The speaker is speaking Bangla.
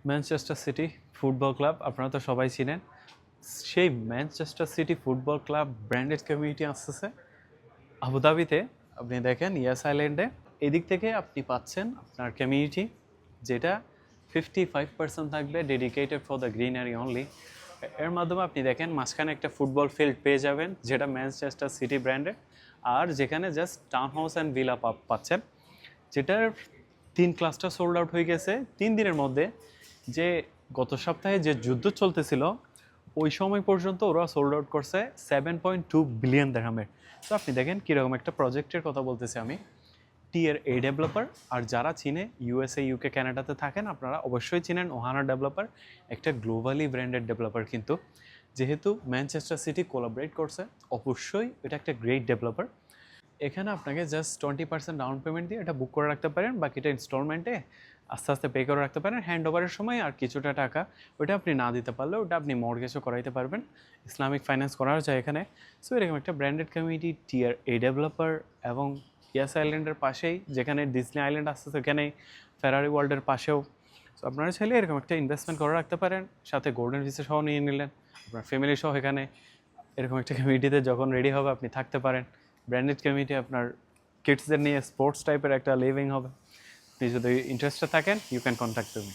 ম্যানচেস্টার সিটি ফুটবল ক্লাব আপনারা তো সবাই চিনেন। সেই Manchester city football club branded community আসতেছে আবুধাবিতে। আপনি দেখেন ইয়াস আইল্যান্ডে এদিক থেকে আপনি পাচ্ছেন আপনার কমিউনিটি, যেটা 55% থাকবে dedicated for the greenery only. এর মাধ্যমে আপনি দেখেন মাঝখানে একটা ফুটবল ফিল্ড পেয়ে যাবেন যেটা ম্যানচেস্টার সিটি ব্র্যান্ডের, আর যেখানে just town house and villa পাচ্ছেন, যেটার 3 ক্লাসটা সোল্ড আউট হয়ে গেছে 3 দিনের মধ্যে। যে গত সপ্তাহে যে যুদ্ধ চলতেছিল ওই সময় পর্যন্ত ওরা সোল্ড আউট করছে 7.2 বিলিয়ন দিরহামের। তো আপনি দেখেন কীরকম একটা প্রজেক্টের কথা বলতেছি আমি। টিয়ার এ ডেভেলপার, আর যারা চিনে ইউএসএ ইউকে কানাডাতে থাকেন আপনারা অবশ্যই চিনেন ওহানা ডেভেলপার, একটা গ্লোবালি ব্র্যান্ডেড ডেভেলপার। কিন্তু যেহেতু ম্যানচেস্টার সিটি কোলাবরেট করছে অবশ্যই এটা একটা গ্রেট ডেভেলপার। এখানে আপনাকে জাস্ট 20% ডাউন পেমেন্ট দিয়ে এটা বুক করে রাখতে পারেন, বাকিটা ইনস্টলমেন্টে আস্তে আস্তে পে করে রাখতে পারেন। হ্যান্ড ওভারের সময় আর কিছুটা টাকা ওটা আপনি না দিতে পারলে ওটা আপনি মর্গেজও করাইতে পারবেন, ইসলামিক ফাইন্যান্স করা যায় এখানে। সো এরকম একটা branded community tier A developer, এবং ইয়াস আইল্যান্ডের পাশেই যেখানে ডিজনি আইল্যান্ড আসছে সেখানেই ফেরারি ওয়ার্ল্ডের পাশেও। সো আপনারা চাইলে এরকম একটা ইনভেস্টমেন্ট করে রাখতে পারেন, সাথে গোল্ডেন ভিসা সহ নিয়ে নিলেন আপনার ফ্যামিলি সহ। এখানে এরকম একটা কমিউনিটিতে যখন রেডি হবে আপনি থাকতে পারেন। ব্র্যান্ডেড কমিউনিটি আপনার কিডসদের নিয়ে স্পোর্টস টাইপের একটা লিভিং হবে। আপনি যদি ইন্টারেস্টেড থাকেন ইউ ক্যান কন্ট্যাক্ট মি।